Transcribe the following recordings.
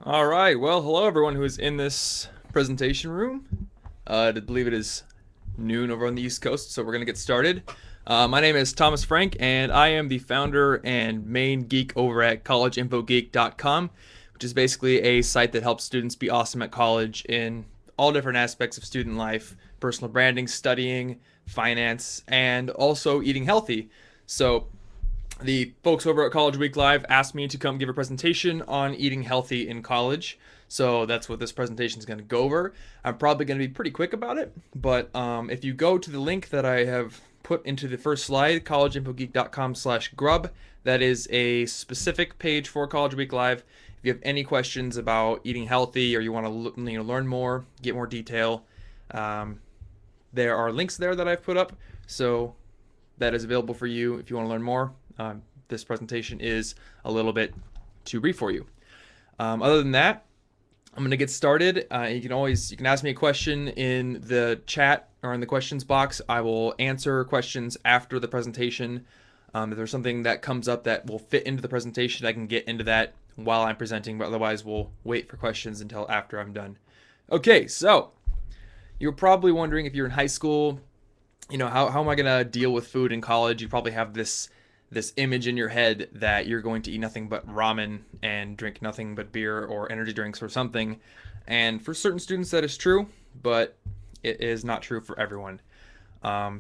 All right. Well, hello everyone who is in this presentation room. I believe it is noon over on the East Coast, so we're going to get started. My name is Thomas Frank, and I am the founder and main geek over at collegeinfogeek.com, which is basically a site that helps students be awesome at college in all different aspects of student life, personal branding, studying, finance, and also eating healthy. So the folks over at College Week Live asked me to come give a presentation on eating healthy in college. So that's what this presentation is going to go over. I'm probably going to be pretty quick about it, but if you go to the link that I have put into the first slide, collegeinfogeek.com/grub, that is a specific page for College Week Live. If you have any questions about eating healthy or you want to learn more, get more detail, there are links there that I've put up. So that is available for you if you want to learn more. This presentation is a little bit too brief for you. Other than that, I'm going to get started. You can ask me a question in the chat or in the questions box. I will answer questions after the presentation. If there's something that comes up that will fit into the presentation, I can get into that while I'm presenting, but otherwise we'll wait for questions until after I'm done. Okay, so you're probably wondering, if you're in high school, how am I going to deal with food in college? You probably have this image in your head that you're going to eat nothing but ramen and drink nothing but beer or energy drinks or something. And for certain students that is true, but it is not true for everyone. But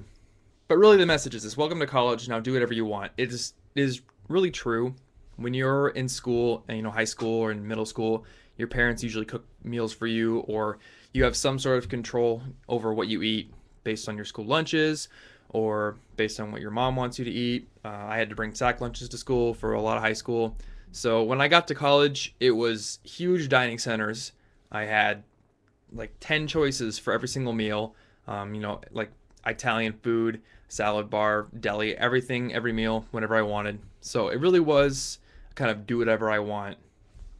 really the message is this: welcome to college, now do whatever you want. It is really true. When you're in school, high school or in middle school, your parents usually cook meals for you, or you have some sort of control over what you eat based on your school lunches or based on what your mom wants you to eat. I had to bring sack lunches to school for a lot of high school. So when I got to college, it was huge dining centers. I had like 10 choices for every single meal. Like Italian food, salad bar, deli, everything, every meal, whenever I wanted. So it really was kind of do whatever I want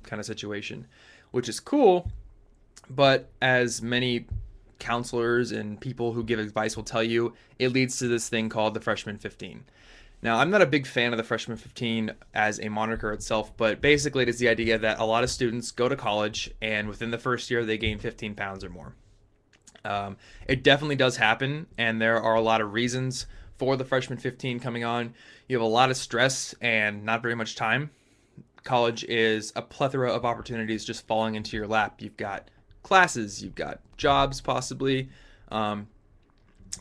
kind of situation, which is cool. But as many counselors and people who give advice will tell you, it leads to this thing called the freshman 15. Now, I'm not a big fan of the freshman 15 as a moniker itself, but basically it is the idea that a lot of students go to college and within the first year they gain 15 pounds or more. It definitely does happen, and there are a lot of reasons for the freshman 15 coming on. You have a lot of stress and not very much time. College is a plethora of opportunities just falling into your lap. You've got classes, you've got jobs possibly,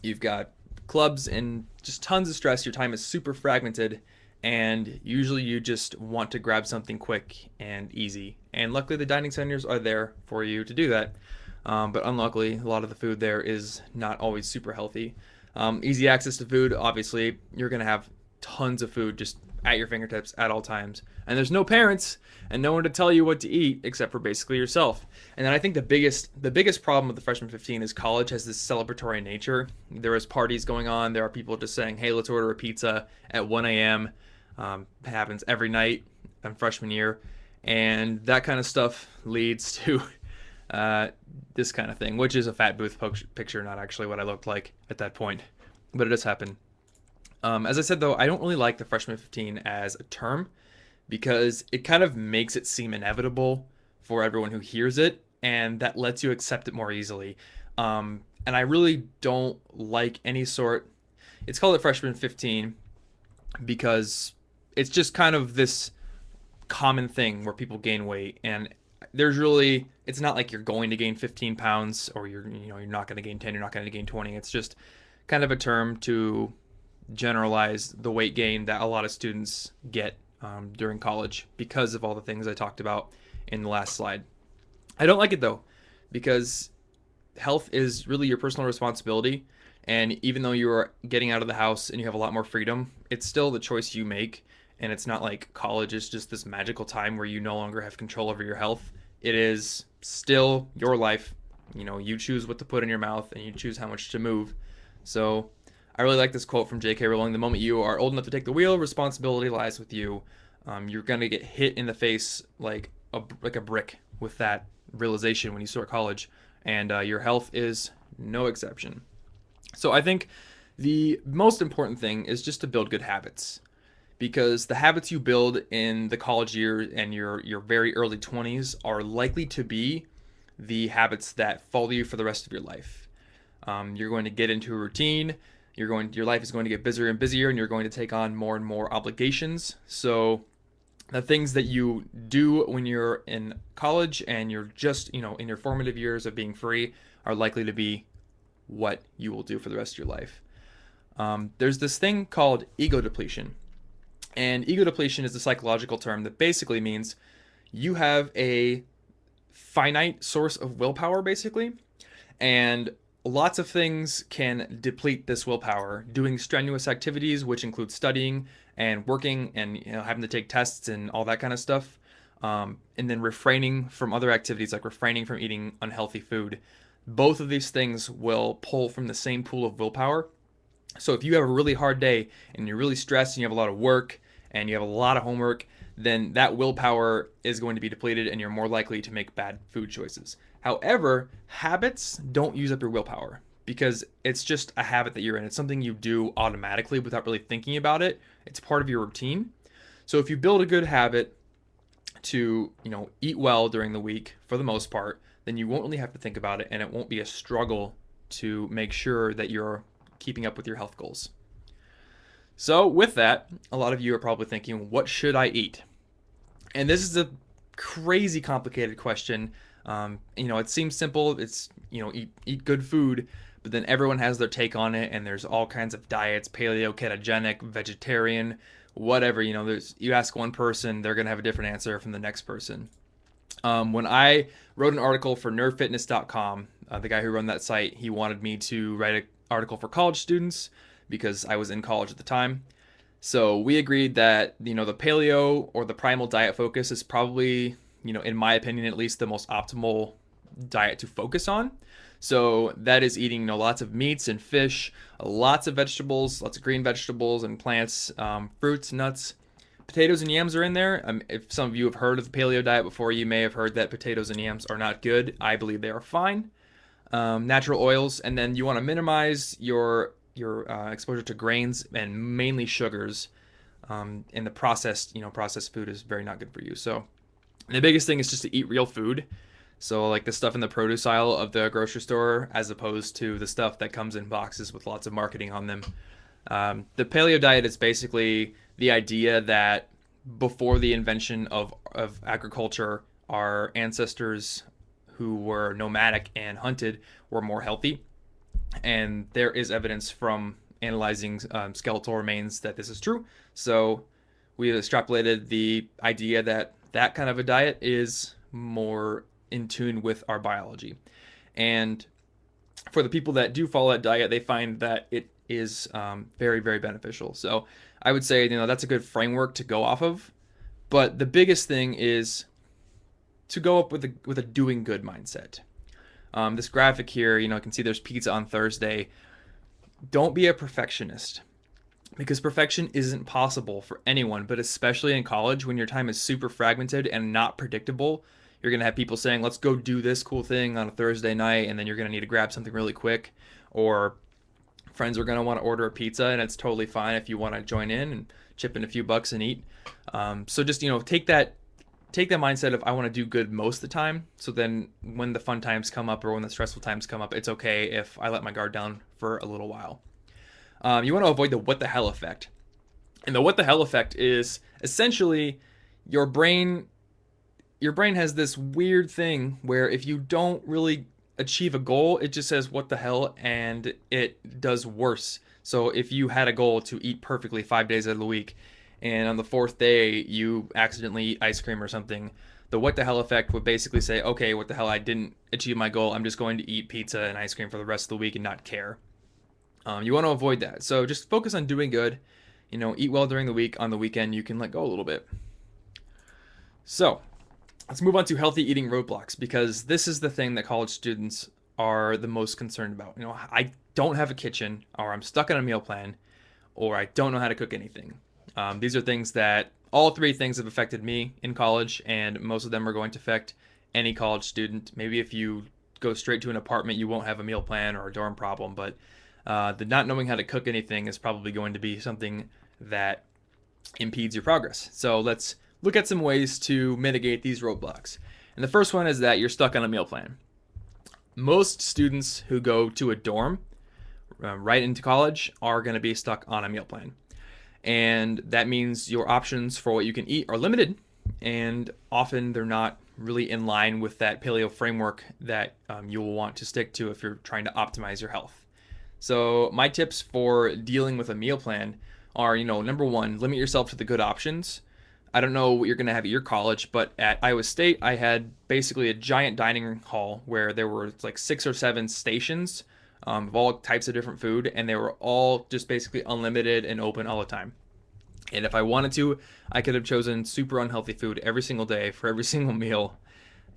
you've got clubs, and just tons of stress. Your time is super fragmented, and usually you just want to grab something quick and easy. And luckily the dining centers are there for you to do that. But unluckily, a lot of the food there is not always super healthy. Easy access to food, obviously, you're going to have tons of food just at your fingertips at all times. And there's no parents and no one to tell you what to eat except for basically yourself. And then I think the biggest problem with the freshman 15 is college has this celebratory nature. There is parties going on. There are people just saying, hey, let's order a pizza at 1 a.m. It happens every night in freshman year. And that kind of stuff leads to this kind of thing, which is a fat booth picture, not actually what I looked like at that point. But it does happen. As I said, though, I don't really like the freshman 15 as a term because it kind of makes it seem inevitable for everyone who hears it, and that lets you accept it more easily. And I really don't like any sort. It's called a freshman 15 because it's just kind of this common thing where people gain weight, and it's not like you're going to gain 15 pounds or you're not going to gain 10, you're not going to gain 20. It's just kind of a term to generalize the weight gain that a lot of students get during college because of all the things I talked about in the last slide. I don't like it though, because health is really your personal responsibility. And even though you're getting out of the house and you have a lot more freedom, it's still the choice you make. And it's not like college is just this magical time where you no longer have control over your health. It is still your life. You choose what to put in your mouth and you choose how much to move. So I really like this quote from J.K. Rowling: the moment you are old enough to take the wheel, responsibility lies with you. You're going to get hit in the face like a brick with that realization when you start college, and your health is no exception. So I think the most important thing is just to build good habits, because the habits you build in the college years and your very early 20s are likely to be the habits that follow you for the rest of your life. You're going to get into a routine. Your life is going to get busier and busier, and you're going to take on more and more obligations. So the things that you do when you're in college and you're just, in your formative years of being free are likely to be what you will do for the rest of your life. There's this thing called ego depletion. And ego depletion is a psychological term that basically means you have a finite source of willpower, basically, and lots of things can deplete this willpower. Doing strenuous activities, which include studying and working and having to take tests and all that kind of stuff, and then refraining from other activities like refraining from eating unhealthy food. Both of these things will pull from the same pool of willpower. So if you have a really hard day and you're really stressed and you have a lot of work and you have a lot of homework, then that willpower is going to be depleted and you're more likely to make bad food choices. However, habits don't use up your willpower because it's just a habit that you're in. It's something you do automatically without really thinking about it. It's part of your routine. So if you build a good habit to, eat well during the week for the most part, then you won't really have to think about it and it won't be a struggle to make sure that you're keeping up with your health goals. So with that, a lot of you are probably thinking, what should I eat? And this is a crazy complicated question. It seems simple. It's, eat good food, but then everyone has their take on it, and there's all kinds of diets: paleo, ketogenic, vegetarian, whatever. You ask one person, they're gonna have a different answer from the next person. When I wrote an article for nerdfitness.com, the guy who ran that site, he wanted me to write an article for college students because I was in college at the time. So we agreed that, the paleo or the primal diet focus is probably, in my opinion, at least the most optimal diet to focus on. So that is eating, lots of meats and fish, lots of vegetables, lots of green vegetables and plants, fruits, nuts. Potatoes and yams are in there. If some of you have heard of the paleo diet before, you may have heard that potatoes and yams are not good. I believe they are fine. Natural oils, and then you want to minimize your exposure to grains and mainly sugars. And the processed food is very not good for you. So the biggest thing is just to eat real food. So like the stuff in the produce aisle of the grocery store, as opposed to the stuff that comes in boxes with lots of marketing on them. The paleo diet is basically the idea that before the invention of agriculture, our ancestors who were nomadic and hunted were more healthy. And there is evidence from analyzing skeletal remains that this is true. So we extrapolated the idea that that kind of a diet is more in tune with our biology. And for the people that do follow that diet, they find that it is very, very beneficial. So I would say, that's a good framework to go off of. But the biggest thing is to go up with a doing good mindset. This graphic here, you can see there's pizza on Thursday. Don't be a perfectionist, because perfection isn't possible for anyone, but especially in college when your time is super fragmented and not predictable. You're going to have people saying, let's go do this cool thing on a Thursday night, and then you're going to need to grab something really quick. Or friends are going to want to order a pizza, and it's totally fine if you want to join in and chip in a few bucks and eat. So just, take that mindset of I want to do good most of the time. So then when the fun times come up or when the stressful times come up, it's okay if I let my guard down for a little while. You want to avoid the what the hell effect. And the what the hell effect is essentially your brain has this weird thing where if you don't really achieve a goal, it just says what the hell and it does worse. So if you had a goal to eat perfectly 5 days out of the week, and on the fourth day you accidentally eat ice cream or something, the what the hell effect would basically say, okay, what the hell, I didn't achieve my goal. I'm just going to eat pizza and ice cream for the rest of the week and not care. You want to avoid that. So just focus on doing good. Eat well during the week. On the weekend, you can let go a little bit. So let's move on to healthy eating roadblocks, because this is the thing that college students are the most concerned about. I don't have a kitchen, or I'm stuck on a meal plan, or I don't know how to cook anything. These are things that all three things have affected me in college, and most of them are going to affect any college student. Maybe if you go straight to an apartment, you won't have a meal plan or a dorm problem, but the not knowing how to cook anything is probably going to be something that impedes your progress. So let's look at some ways to mitigate these roadblocks. And the first one is that you're stuck on a meal plan. Most students who go to a dorm right into college are going to be stuck on a meal plan. And that means your options for what you can eat are limited, and often they're not really in line with that paleo framework that you will want to stick to if you're trying to optimize your health. So my tips for dealing with a meal plan are, number one, limit yourself to the good options. I don't know what you're going to have at your college, but at Iowa State, I had basically a giant dining hall where there were like 6 or 7 stations of all types of different food, and they were all just basically unlimited and open all the time. And if I wanted to, I could have chosen super unhealthy food every single day for every single meal,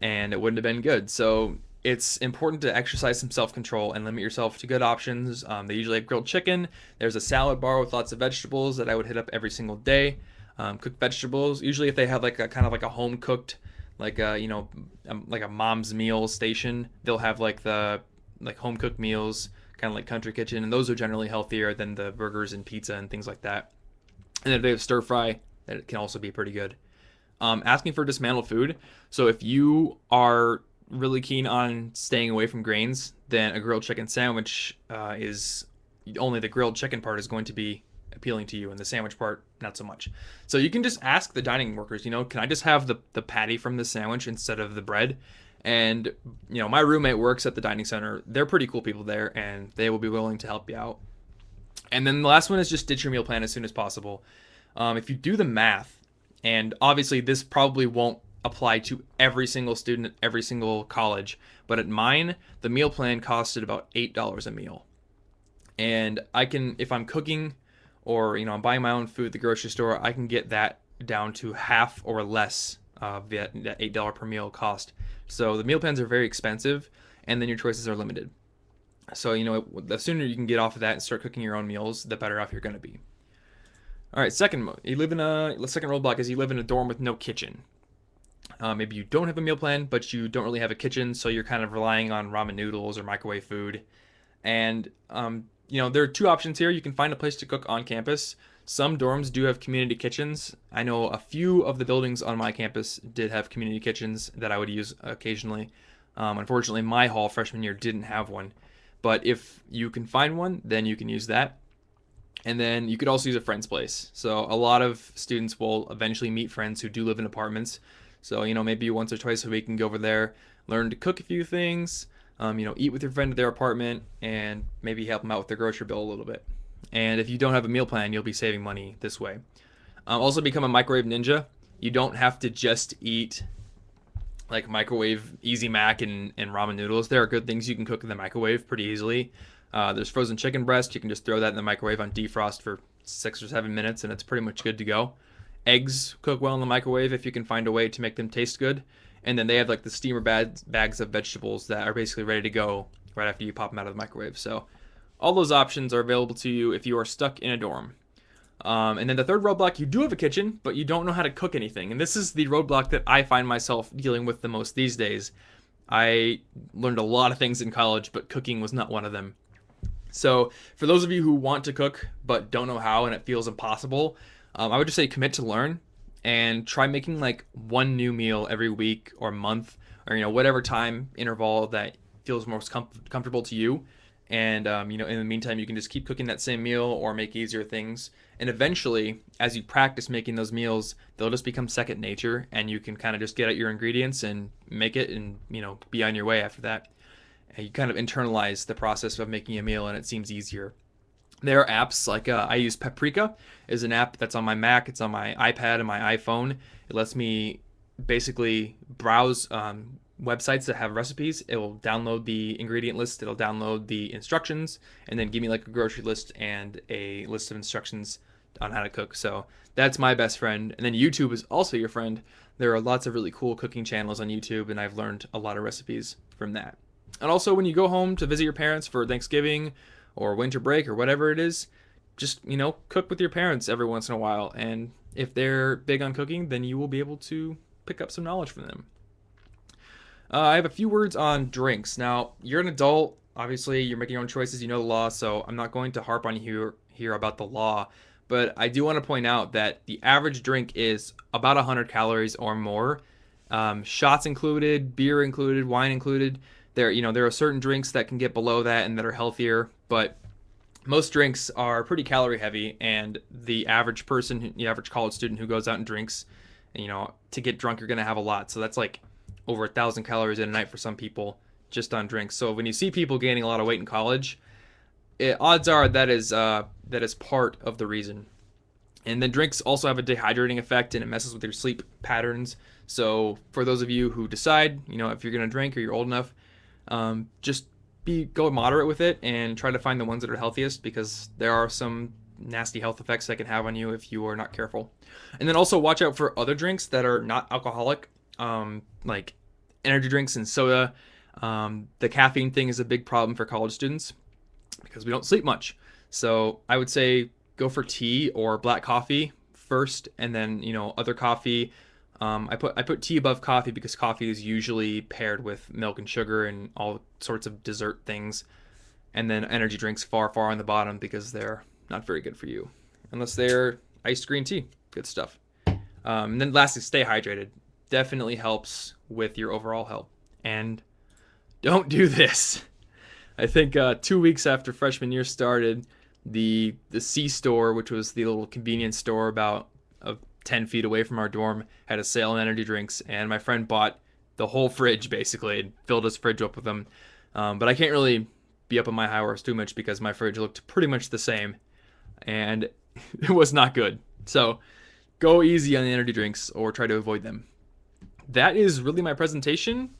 and it wouldn't have been good. So it's important to exercise some self-control and limit yourself to good options. They usually have grilled chicken. There's a salad bar with lots of vegetables that I would hit up every single day. Cooked vegetables. Usually, if they have like a kind of like a home cooked, like like a mom's meal station, they'll have like the home cooked meals, kind of like country kitchen, and those are generally healthier than the burgers and pizza and things like that. And then they have stir fry, that can also be pretty good. Asking for dismantled food. So if you are really keen on staying away from grains, then a grilled chicken sandwich is only the grilled chicken part is going to be appealing to you, and the sandwich part not so much. So you can just ask the dining workers, can I just have the patty from the sandwich instead of the bread? And my roommate works at the dining center. They're pretty cool people there, and they will be willing to help you out. And then the last one is just ditch your meal plan as soon as possible. If you do the math, and obviously this probably won't apply to every single student at every single college, but at mine, the meal plan costed about $8 a meal. And I can, if I'm cooking or I'm buying my own food at the grocery store, I can get that down to half or less of that $8 per meal cost. So the meal plans are very expensive, and then your choices are limited. So the sooner you can get off of that and start cooking your own meals, the better off you're going to be. All right, second roadblock is you live in a dorm with no kitchen. Maybe you don't have a meal plan, but you don't really have a kitchen, so you're kind of relying on ramen noodles or microwave food. And there are 2 options here. You can find a place to cook on campus. Some dorms do have community kitchens. I know a few of the buildings on my campus did have community kitchens that I would use occasionally. Unfortunately, my hall freshman year didn't have one. But if you can find one, then you can use that. And then you could also use a friend's place. So a lot of students will eventually meet friends who do live in apartments. So, maybe once or twice a week you can go over there, learn to cook a few things, eat with your friend at their apartment, and maybe help them out with their grocery bill a little bit. And if you don't have a meal plan, you'll be saving money this way. Also become a microwave ninja. You don't have to just eat like microwave Easy Mac and ramen noodles. There are good things you can cook in the microwave pretty easily. There's frozen chicken breast. You can just throw that in the microwave on defrost for 6 or 7 minutes, and it's pretty much good to go. Eggs cook well in the microwave if you can find a way to make them taste good. And then they have like the steamer bags of vegetables that are basically ready to go right after you pop them out of the microwave. So all those options are available to you if you are stuck in a dorm. And then the third roadblock, you do have a kitchen, but you don't know how to cook anything. And this is the roadblock that I find myself dealing with the most these days. I learned a lot of things in college, but cooking was not one of them. So for those of you who want to cook but don't know how and it feels impossible, I would just say commit to learn and try making like one new meal every week or month, or whatever time interval that feels most comfortable to you. And in the meantime, you can just keep cooking that same meal or make easier things. And eventually, as you practice making those meals, they'll just become second nature, and you can kind of just get at your ingredients and make it, and be on your way after that. And you kind of internalize the process of making a meal, and it seems easier. There are apps like I use Paprika, is an app that's on my Mac. It's on my iPad and my iPhone. It lets me basically browse websites that have recipes. It will download the ingredient list. It'll download the instructions, and then give me like a grocery list and a list of instructions on how to cook. So that's my best friend. And then YouTube is also your friend. There are lots of really cool cooking channels on YouTube, and I've learned a lot of recipes from that. And also, when you go home to visit your parents for Thanksgiving or winter break or whatever it is, just cook with your parents every once in a while. And if they're big on cooking, then you will be able to pick up some knowledge from them. I have a few words on drinks. Now, you're an adult. Obviously, you're making your own choices. You know the law, so I'm not going to harp on you here about the law. but I do want to point out that the average drink is about 100 calories or more. Shots included, beer included, wine included. There are certain drinks that can get below that and that are healthier, but most drinks are pretty calorie heavy, and the average person, the average college student who goes out and drinks, to get drunk, you're going to have a lot. So that's like over 1,000 calories in a night for some people just on drinks. So when you see people gaining a lot of weight in college, odds are that is part of the reason. And then drinks also have a dehydrating effect, and it messes with your sleep patterns. So for those of you who decide, if you're going to drink or you're old enough, just go moderate with it and try to find the ones that are healthiest, because there are some nasty health effects that can have on you if you are not careful. And then also watch out for other drinks that are not alcoholic, like energy drinks and soda. The caffeine thing is a big problem for college students because we don't sleep much. So I would say go for tea or black coffee first, and then other coffee. I put tea above coffee because coffee is usually paired with milk and sugar and all sorts of dessert things, and then energy drinks far on the bottom because they're not very good for you, unless they're iced green tea. Good stuff. And then lastly, stay hydrated. Definitely helps with your overall health. And don't do this. I think 2 weeks after freshman year started, the C store, which was the little convenience store about 10 feet away from our dorm, had a sale on energy drinks, and my friend bought the whole fridge basically and filled his fridge up with them. But I can't really be up on my high horse too much because my fridge looked pretty much the same, and it was not good. So go easy on the energy drinks or try to avoid them. That is really my presentation.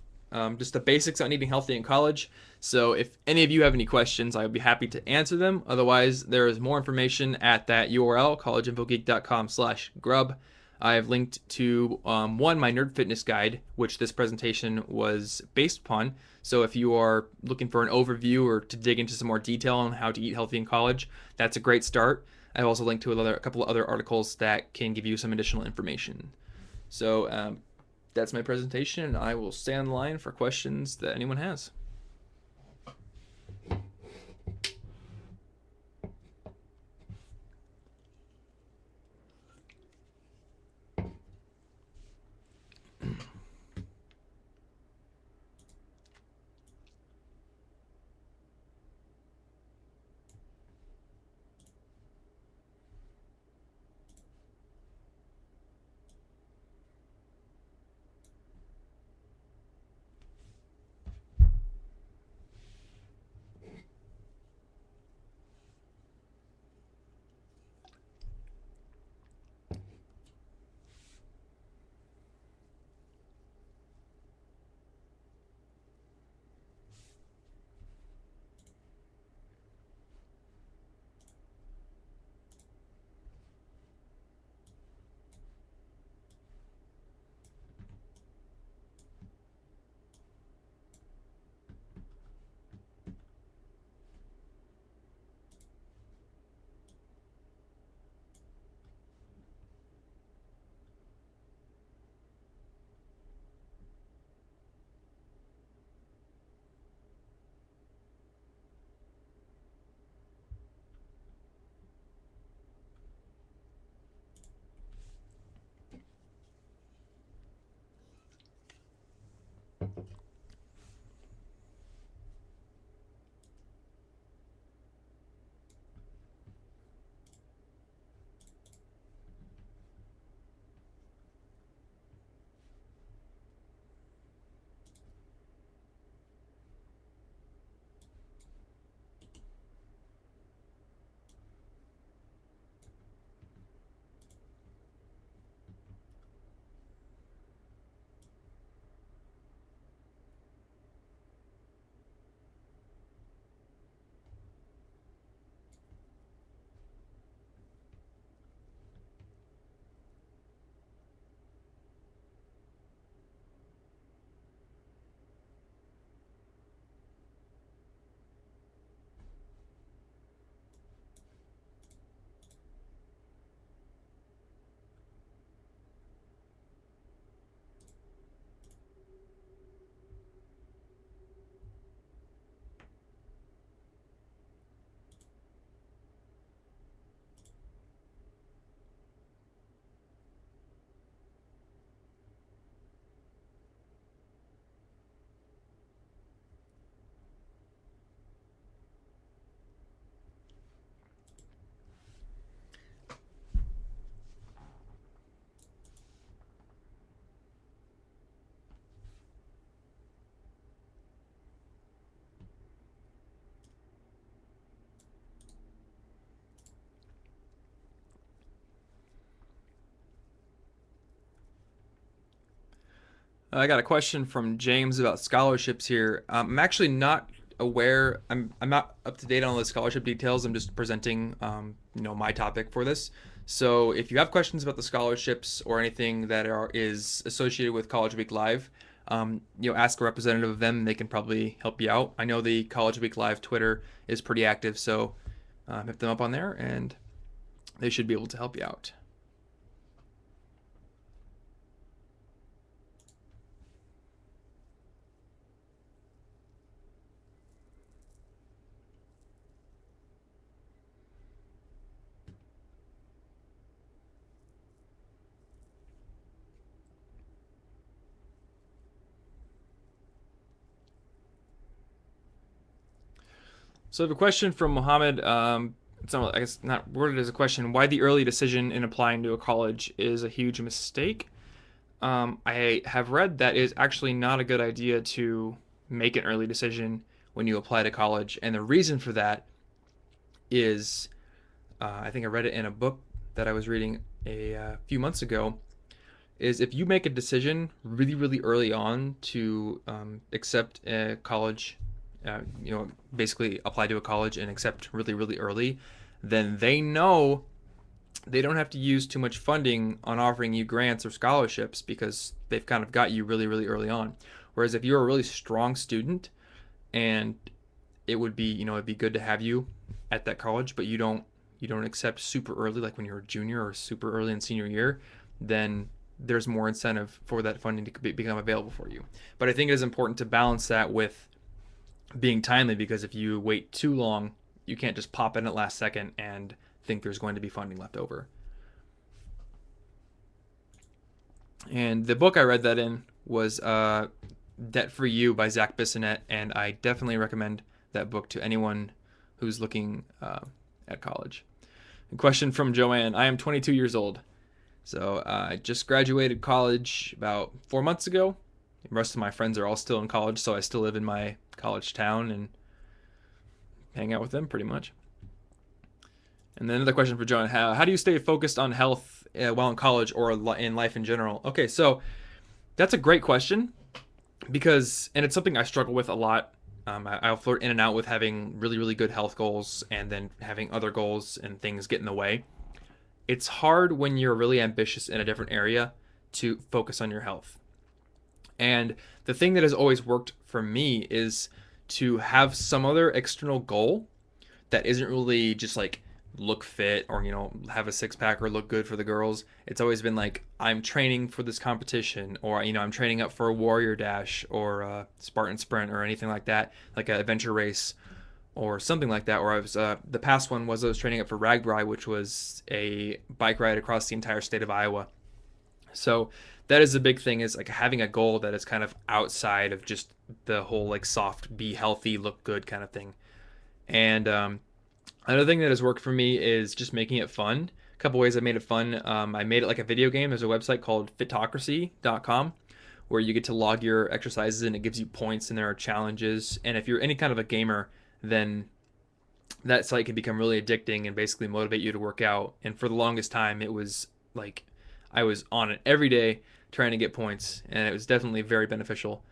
Just the basics on eating healthy in college. So if any of you have any questions, I would be happy to answer them. Otherwise, there is more information at that URL, collegeinfogeek.com/grub. I have linked to my Nerd Fitness guide, which this presentation was based upon. So if you are looking for an overview or to dig into some more detail on how to eat healthy in college, that's a great start. I've also linked to a couple of other articles that can give you some additional information. So that's my presentation, and I will stay on the line for questions that anyone has. I got a question from James about scholarships here. I'm actually not aware. I'm not up to date on all the scholarship details. I'm just presenting, my topic for this. So if you have questions about the scholarships or anything that is associated with College Week Live, ask a representative of them. They can probably help you out. I know the College Week Live Twitter is pretty active, so hit them up on there, and they should be able to help you out. So I have a question from Mohammed. It's not, I guess not worded as a question. Why the early decision in applying to a college is a huge mistake? I have read that it is actually not a good idea to make an early decision when you apply to college, and the reason for that is, I think I read it in a book that I was reading a few months ago. Is if you make a decision really, really early on to accept a college, basically apply to a college and accept really, really early, then they know they don't have to use too much funding on offering you grants or scholarships because they've kind of got you really, really early on. Whereas if you're a really strong student and it would be, it'd be good to have you at that college, but you don't accept super early, like when you're a junior or super early in senior year, then there's more incentive for that funding to become available for you. But I think it is important to balance that with being timely, because if you wait too long, you can't just pop in at last second and think there's going to be funding left over. And the book I read that in was Debt Free You by Zach Bissonette, and I definitely recommend that book to anyone who's looking at college. A question from Joanne. I am 22 years old. So I just graduated college about 4 months ago. The rest of my friends are all still in college, so I still live in my college town and hang out with them pretty much. And then another question for John. How do you stay focused on health while in college or in life in general? Okay, so that's a great question and it's something I struggle with a lot. I'll flirt in and out with having really, really good health goals and then having other goals and things get in the way. It's hard when you're really ambitious in a different area to focus on your health. And the thing that has always worked for me is to have some other external goal that isn't really just like look fit or have a six pack or look good for the girls. It's always been like, I'm training for this competition, or I'm training up for a warrior dash or a Spartan sprint or anything like that, like an adventure race or something like that. Or I was the past one was I was training up for Ragbri, which was a bike ride across the entire state of Iowa. So that is a big thing, is like having a goal that is kind of outside of just the whole like soft, be healthy, look good kind of thing. And another thing that has worked for me is just making it fun. A couple ways I made it fun. I made it like a video game. There's a website called fitocracy.com where you get to log your exercises and it gives you points and there are challenges. And if you're any kind of a gamer, then that site can become really addicting and basically motivate you to work out. And for the longest time, it was like I was on it every day trying to get points, and it was definitely very beneficial.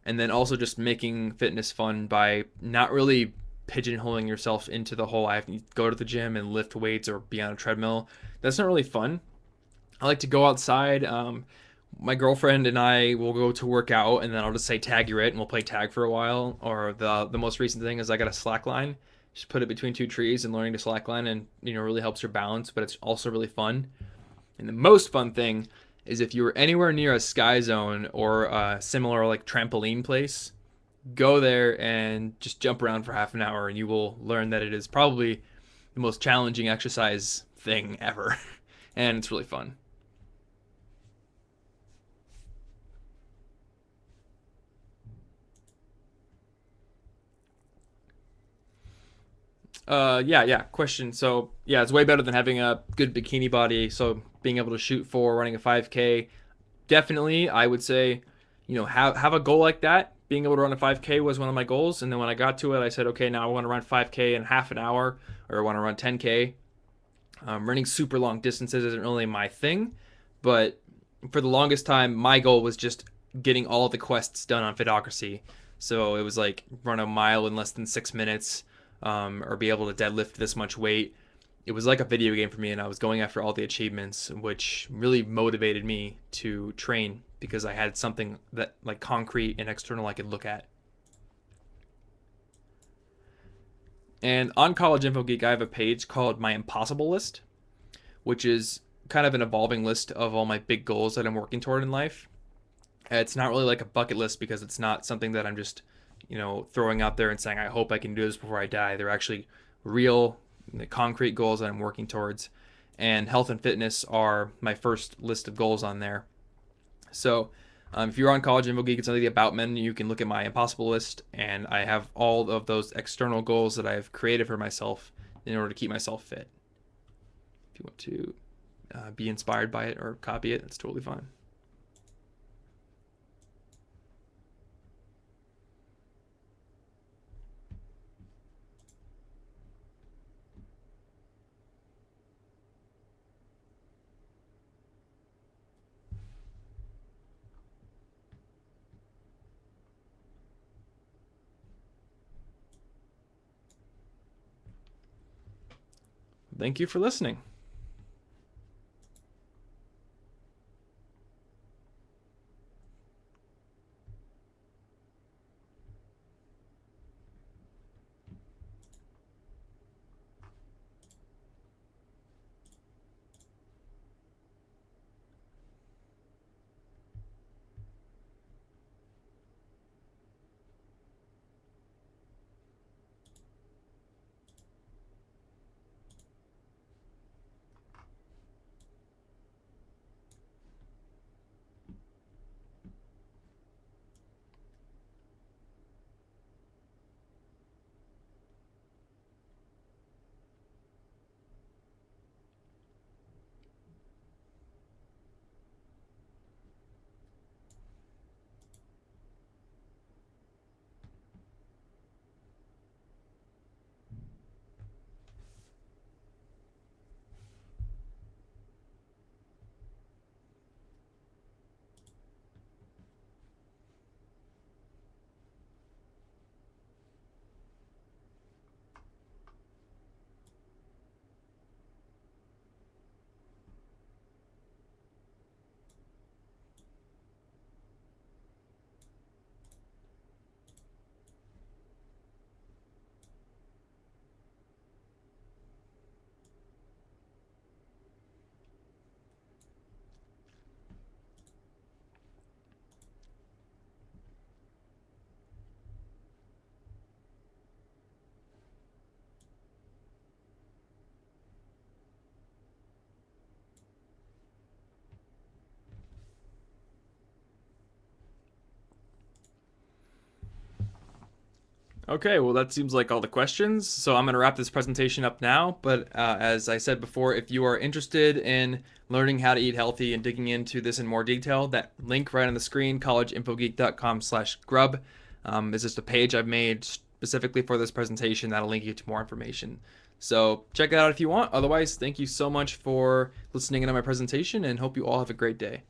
And then also just making fitness fun by not really pigeonholing yourself into the whole I have to go to the gym and lift weights or be on a treadmill. That's not really fun. I like to go outside. My girlfriend and I will go to work out, and then I'll just say tag you're it, and we'll play tag for a while. Or the most recent thing is I got a slack line. Just put it between two trees, and learning to slack line and really helps your balance, but it's also really fun. And the most fun thing is if you were anywhere near a sky zone or a similar like trampoline place, go there and just jump around for half an hour, and you will learn that it is probably the most challenging exercise thing ever. And it's really fun. Yeah. Question. So yeah, it's way better than having a good bikini body. So being able to shoot for running a 5K, definitely, I would say, have a goal like that. Being able to run a 5K was one of my goals, and then when I got to it, I said, okay, now I want to run 5K in half an hour, or I want to run 10K. Running super long distances isn't really my thing, but for the longest time, my goal was just getting all the quests done on Fitocracy. So it was like run a mile in less than 6 minutes, or be able to deadlift this much weight. It was like a video game for me, and I was going after all the achievements, which really motivated me to train because I had something that like concrete and external I could look at. And on College Info Geek, I have a page called My Impossible List, which is kind of an evolving list of all my big goals that I'm working toward in life. It's not really like a bucket list because it's not something that I'm just, throwing out there and saying, I hope I can do this before I die. They're actually real, concrete goals that I'm working towards. And health and fitness are my first list of goals on there. So if you're on College Info Geek, it's under the About menu. You can look at my Impossible List, and I have all of those external goals that I've created for myself in order to keep myself fit. If you want to be inspired by it or copy it, that's totally fine. Thank you for listening. Okay, well, that seems like all the questions. So I'm going to wrap this presentation up now. But as I said before, if you are interested in learning how to eat healthy and digging into this in more detail, that link right on the screen, collegeinfogeek.com/grub, is just a page I've made specifically for this presentation that'll link you to more information. So check it out if you want. Otherwise, thank you so much for listening in on my presentation, and hope you all have a great day.